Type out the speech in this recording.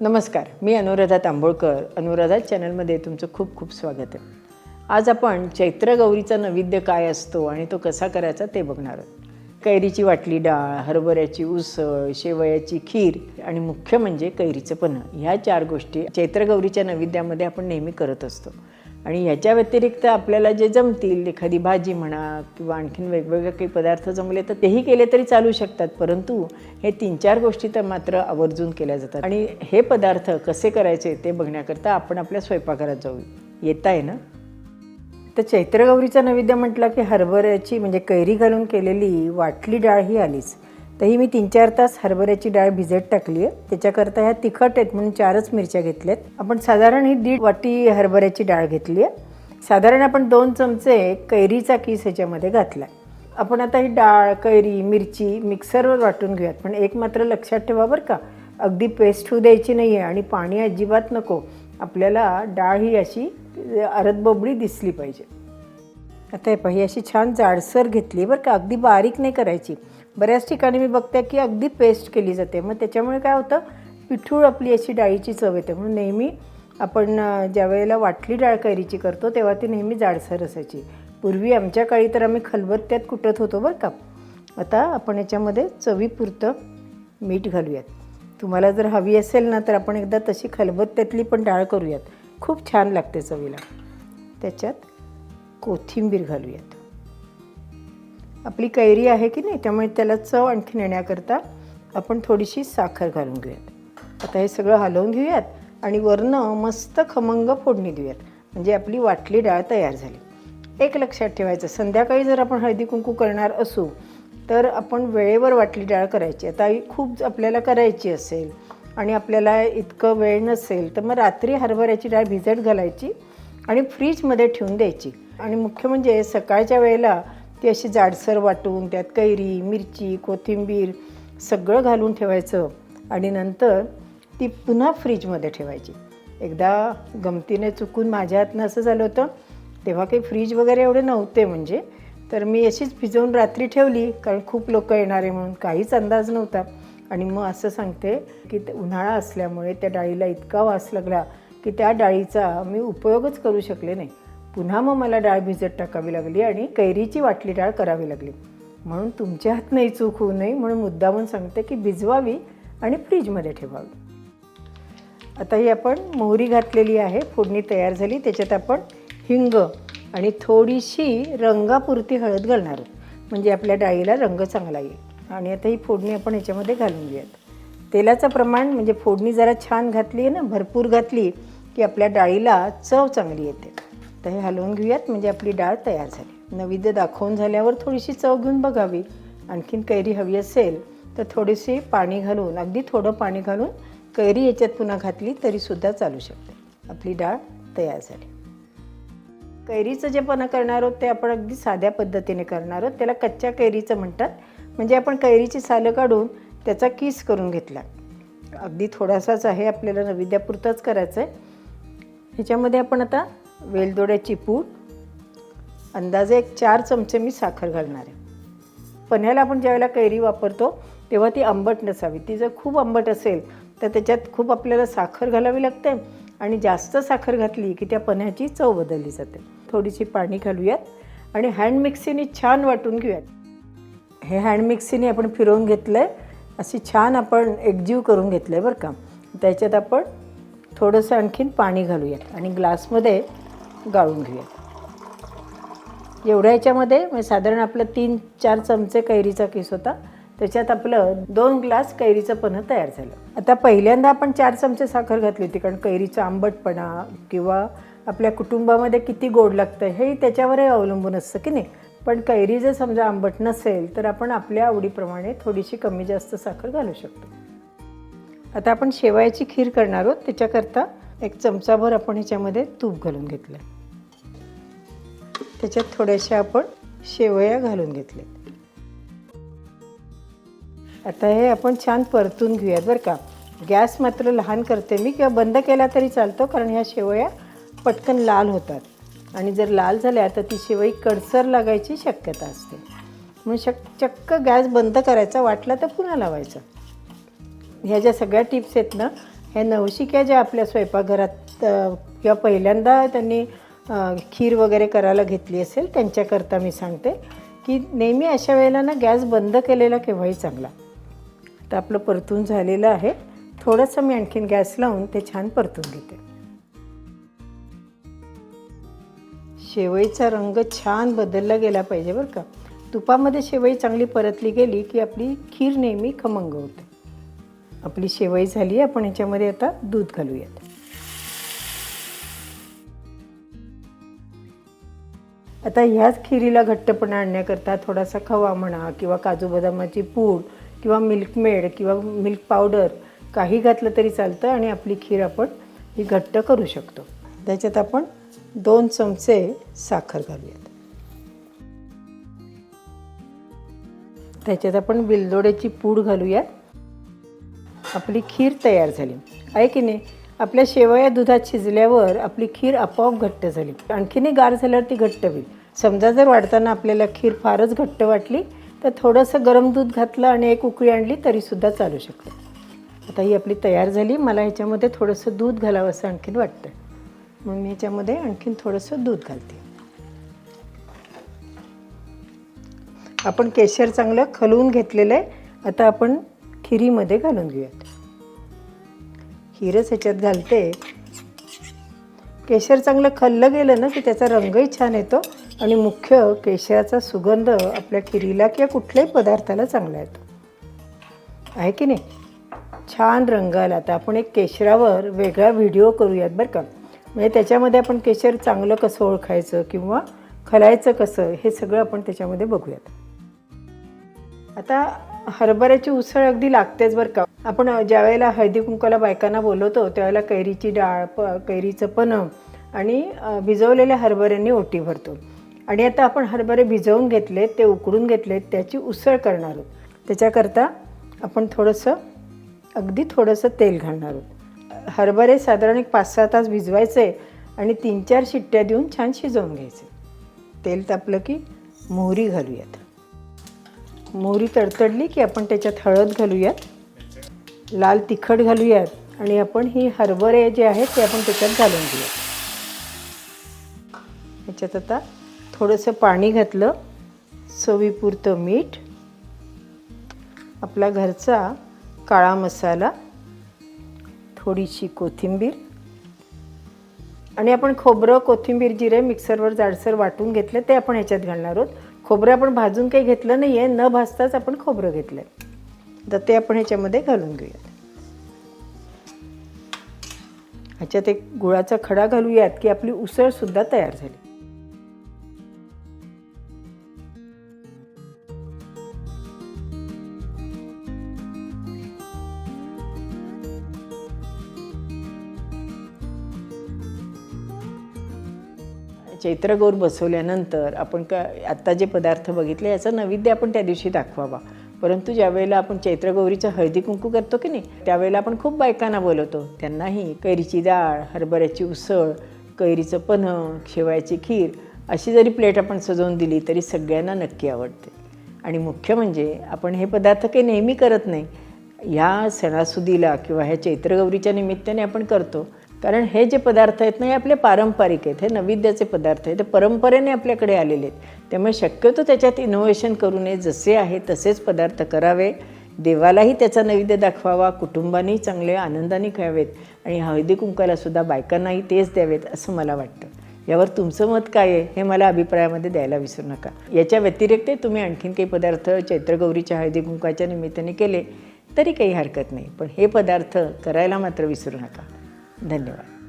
नमस्कार, मी अनुराधा तांबोळकर. अनुराधा चॅनलमध्ये तुमचं खूप खूप स्वागत आहे. आज आपण चैत्र गौरीचा नैवेद्य काय असतो आणि तो कसा करायचा ते बघणार आहोत. कैरीची वाटली डाळ, हरभऱ्याची उसळ, शेवयाची खीर आणि मुख्य म्हणजे कैरीचं पन्हं. ह्या 4 गोष्टी चैत्र गौरीच्या नैवेद्यामध्ये आपण नेहमी करत असतो. आणि ह्याच्या व्यतिरिक्त आपल्याला जे जमतील, एखादी भाजी म्हणा किंवा आणखीन वेगवेगळे काही पदार्थ जमले तर तेही केले तरी चालू शकतात. परंतु हे 3-4 गोष्टी तर मात्र आवर्जून केल्या जातात. आणि हे पदार्थ कसे करायचे ते बघण्याकरता आपण आपल्या स्वयंपाकघरात जाऊ. येत आहे ना? तर चैत्रगौरीचा नैवेद्य म्हटलं की हरभऱ्याची म्हणजे कैरी घालून केलेली वाटली डाळ ही आलीच. तर ही मी 3-4 तास हरभऱ्याची डाळ भिजत टाकली आहे. त्याच्याकरता ह्या तिखट आहेत म्हणून 4च मिरच्या घेतल्यात. आपण साधारण ही 1.5 वाटी हरभऱ्याची डाळ घेतली आहे. साधारण आपण 2 चमचे कैरीचा किस ह्याच्यामध्ये घातला. आपण आता ही डाळ, कैरी, मिरची मिक्सरवर वाटून घेऊयात. पण एक मात्र लक्षात ठेवा बरं का, अगदी पेस्ट होऊ द्यायची नाही आहे आणि पाणी अजिबात नको. आपल्याला डाळ ही अशी अरदबोबडी दिसली पाहिजे. आता हे पाही अशी छान जाडसर घेतली बरं का, अगदी बारीक नाही करायची. बऱ्याच ठिकाणी मी बघते की अगदी पेस्ट केली जाते. मग त्याच्यामुळे काय होतं, पिठूळ आपली अशी डाळीची चव येते. म्हणून नेहमी आपण ज्या वेळेला वाटली डाळ कैरीची करतो तेव्हा ती नेहमी जाडसर असायची. पूर्वी आमच्या काळी तर आम्ही खलबत्त्यात कुटत होतो बरं का. आता आपण याच्यामध्ये चवीपुरतं मीठ घालूयात. तुम्हाला जर हवी असेल ना तर आपण एकदा तशी खलबत्त्यातली पण डाळ करूयात, खूप छान लागते चवीला. त्याच्यात कोथिंबीर घालूयात. आपली कैरी आहे की नाही, त्यामुळे त्याला चव आणखीन येण्याकरता आपण थोडीशी साखर घालून घेऊयात. आता हे सगळं हलवून घेऊयात आणि वरनं मस्त खमंग फोडणी देऊयात. म्हणजे आपली वाटली डाळ तयार झाली. एक लक्षात ठेवायचं, संध्याकाळी जर आपण हळदी कुंकू करणार असू तर आपण वेळेवर वाटली डाळ करायची. आता खूप आपल्याला करायची असेल आणि आपल्याला इतकं वेळ नसेल तर मग रात्री हरभऱ्याची डाळ भिजत घालायची आणि फ्रीजमध्ये ठेवून द्यायची. आणि मुख्य म्हणजे सकाळच्या वेळेला ती अशी जाडसर वाटून त्यात कैरी, मिरची, कोथिंबीर सगळं घालून ठेवायचं आणि नंतर ती पुन्हा फ्रीजमध्ये ठेवायची. एकदा गमतीने चुकून माझ्या हातनं असं झालं होतं. तेव्हा काही फ्रीज वगैरे एवढे नव्हते म्हणजे, तर मी अशीच भिजवून रात्री ठेवली, कारण खूप लोक येणार आहे म्हणून काहीच अंदाज नव्हता. आणि मग असं सांगते की उन्हाळा असल्यामुळे त्या डाळीला इतका वास लागला की त्या डाळीचा मी उपयोगच करू शकले नाही. पुन्हा मग मला डाळ भिजत टाकावी लागली आणि कैरीची वाटली डाळ करावी लागली. म्हणून तुमच्या हातनंही चूक होऊ नये म्हणून मुद्दामून सांगते की भिजवावी आणि फ्रीजमध्ये ठेवावी. आता ही आपण मोहरी घातलेली आहे, फोडणी तयार झाली. त्याच्यात आपण हिंग आणि थोडीशी रंगापुरती हळद घालणार आहोत, म्हणजे आपल्या डाळीला रंग चांगला येईल. आणि आता ही फोडणी आपण ह्याच्यामध्ये घालून घेऊयात. तेलाचं प्रमाण म्हणजे फोडणी जरा छान घातली आहे ना, भरपूर घातली की आपल्या डाळीला चव चांगली येते. तर हे हलवून घेऊयात म्हणजे आपली डाळ तयार झाली. नैवेद्य दाखवून झाल्यावर थोडीशी चव घेऊन बघावी. आणखीन कैरी हवी असेल तर थोडीशी पाणी घालून, अगदी थोडं पाणी घालून कैरी याच्यात पुन्हा घातली तरीसुद्धा चालू शकते. आपली डाळ तयार झाली. कैरीचं जे पन्हं करणार आहोत ते आपण अगदी साध्या पद्धतीने करणार आहोत. त्याला कच्च्या कैरीचं म्हणतात. म्हणजे आपण कैरीची सालं काढून त्याचा किस करून घेतला. अगदी थोडासाच आहे, आपल्याला नैवेद्यापुरताच करायचं आहे. ह्याच्यामध्ये आपण आता वेलदोड्याची पूड, अंदाजे 4 चमचे मी साखर घालणार आहे. पन्ह्याला आपण ज्यावेळेला कैरी वापरतो तेव्हा ती आंबट नसावी. ती जर खूप आंबट असेल तर त्याच्यात खूप आपल्याला साखर घालावी लागते आणि जास्त साखर घातली की त्या पन्ह्याची चव बदलली जाते. थोडीशी पाणी घालूयात आणि हँड मिक्सीने छान वाटून घेऊयात. हे हँड मिक्सीने आपण फिरवून घेतलं आहे, अशी छान आपण एकजीव करून घेतलं आहे बरं का. त्याच्यात आपण थोडंसं आणखीन पाणी घालूयात आणि ग्लासमध्ये गाळून घेऊयात. एवढ्या ह्याच्यामध्ये म्हणजे साधारण आपलं 3-4 चमचे कैरीचा किस होता, त्याच्यात आपलं 2 ग्लास कैरीचं पन्हं तयार झालं. आता पहिल्यांदा आपण 4 चमचे साखर घातली होती, कारण कैरीचा आंबटपणा किंवा आपल्या कुटुंबामध्ये किती गोड लागतं हे त्याच्यावरही अवलंबून असतं की नाही. पण कैरी जर समजा आंबट नसेल तर आपण आपल्या आवडीप्रमाणे थोडीशी कमी जास्त साखर घालू शकतो. आता आपण शेवयाची खीर करणार आहोत. त्याच्याकरता 1 चमचाभर आपण ह्याच्यामध्ये तूप घालून घेतलं. त्याच्यात थोड्याशा आपण शेवया घालून घेतले. आता हे आपण छान परतून घेऊयात बरं का. गॅस मात्र लहान करते मी, किंवा बंद केला तरी चालतो, कारण ह्या शेवया पटकन लाल होतात आणि जर लाल झाल्या तर ती शेवई कडसर लागायची शक्यता असते. म्हणून चक्क गॅस बंद करायचा, वाटला तर पुन्हा लावायचा. ह्या ज्या सगळ्या टिप्स आहेत ना ह्या नवशिक्या ज्या आपल्या स्वयंपाकघरात किंवा पहिल्यांदा त्यांनी खीर वगैरे करायला घेतली असेल त्यांच्याकरता मी सांगते की नेहमी अशा वेळेला ना गॅस बंद केलेला केव्हाही चांगला. तर आपलं परतून झालेलं आहे. थोडंसं मी आणखीन गॅस लावून ते छान परतून घेते. शेवईचा रंग छान बदलला गेला पाहिजे बरं का. तुपामध्ये शेवई चांगली परतली गेली की आपली खीर नेहमी खमंग होते. आपली शेवई झाली. आपण याच्यामध्ये आता दूध घालूयात. आता ह्याच खिरीला घट्टपणा आणण्याकरता थोडासा खवा म्हणा किंवा काजू बदामाची पूड किंवा मिल्कमेड किंवा मिल्क पावडर काही घातलं तरी चालतं आणि आपली खीर आपण ही घट्ट करू शकतो. त्याच्यात आपण 2 चमचे साखर घालूयात. त्याच्यात आपण बिलदोड्याची पूड घालूयात. आपली खीर तयार झाली आहे की नाही. आपल्या शेवया दुधात शिजल्यावर आपली खीर आपोआप घट्ट झाली. आणखीनही गार झाल्यावर ती घट्ट होईल. समजा जर वाढताना आपल्याला खीर फारच घट्ट वाटली तर थोडंसं गरम दूध घातलं आणि एक उकळी आणली तरीसुद्धा चालू शकते. आता ही आपली तयार झाली. मला ह्याच्यामध्ये थोडंसं दूध घालावं असं आणखीन वाटतं, मग मी ह्याच्यामध्ये आणखीन थोडंसं दूध घालते. आपण केशर चांगलं खलवून घेतलेलं आहे. आता आपण खिरीमध्ये घालून घेऊयात. खीरच ह्याच्यात घालते. केशर चांगलं खाल्लं गेलं ना की त्याचा रंगही छान येतो आणि मुख्य केशराचा सुगंध आपल्या खिरीला किंवा कुठल्याही पदार्थाला चांगला येतो, आहे की नाही. छान रंग आला. आता आपण एक केशरावर वेगळा व्हिडिओ करूयात बरं का. म्हणजे त्याच्यामध्ये आपण केशर चांगलं कसं ओळखायचं किंवा खलायचं कसं हे सगळं आपण त्याच्यामध्ये बघूयात. आता हरभऱ्याची उसळ अगदी लागतेच बरं का. आपण ज्या वेळेला हळदी कुंकाला बायकांना बोलवतो त्यावेळेला कैरीची डाळ, कैरीचं पन्हं आणि भिजवलेल्या हरभऱ्यांनी ओटी भरतो. आणि आता आपण हरभरे भिजवून घेतले, ते उकडून घेतले, त्याची उसळ करणार आहोत. त्याच्याकरता आपण अगदी थोडंसं तेल घालणार आहोत. हरभरे साधारण एक 5-6 तास भिजवायचे आणि 3-4 शिट्ट्या देऊन छान शिजवून घ्यायचे. तेल तापलं की मोहरी घालूयात. मोहरी तडतडली की आपण त्याच्यात हळद घालूयात, लाल तिखट घालूयात आणि आपण ही हरभरे जे आहेत ते आपण त्याच्यात घालून घेऊयात. ह्याच्यात आता थोडंसं पाणी घातलं, चवीपुरतं मीठ, आपला घरचा काळा मसाला, थोडीशी कोथिंबीर आणि आपण खोबरं, कोथिंबीर, जिरे मिक्सरवर जाडसर वाटून घेतले ते आपण ह्याच्यात घालणार आहोत. खोबरं आपण भाजून काही घेतलं नाही आहे, न भाजताच आपण खोबरं घेतलं आहे. तर ते आपण ह्याच्यामध्ये घालून घेऊयात. ह्याच्यात एक गुळाचा खडा घालूयात की आपली उसळसुद्धा तयार झाली. चैत्रगौर बसवल्यानंतर आपण आत्ता जे पदार्थ बघितले याचा नैवेद्य आपण त्या दिवशी दाखवावा. परंतु ज्यावेळेला आपण चैत्रगौरीचं हळदी कुंकू करतो की नाही त्यावेळेला आपण खूप बायकांना बोलवतो. त्यांनाही कैरीची डाळ, हरभऱ्याची उसळ, कैरीचं पन्हं, शेवयाची खीर अशी जरी प्लेट आपण सजवून दिली तरी सगळ्यांना नक्की आवडते. आणि मुख्य म्हणजे आपण हे पदार्थ काही नेहमी करत नाही, ह्या सणासुदीला किंवा ह्या चैत्रगौरीच्या निमित्ताने आपण करतो. कारण हे जे पदार्थ आहेत ना हे आपले पारंपरिक आहेत, हे नैवेद्याचे पदार्थ आहेत, ते परंपरेने आपल्याकडे आलेले आहेत. त्यामुळे शक्यतो त्याच्यात इनोव्हेशन करू नये, जसे आहे तसेच पदार्थ करावे, देवालाही त्याचा नैवेद्य दाखवावा, कुटुंबानेही चांगले आनंदाने खावेत आणि हळदी कुंकालासुद्धा बायकांनाही तेच द्यावेत असं मला वाटतं. यावर तुमचं मत काय आहे हे मला अभिप्रायामध्ये द्यायला विसरू नका. याच्या व्यतिरिक्त तुम्ही आणखीन काही पदार्थ चैत्रगौरीच्या हळदी कुंकाच्या निमित्ताने केले तरी काही हरकत नाही, पण हे पदार्थ करायला मात्र विसरू नका. धन्यवाद.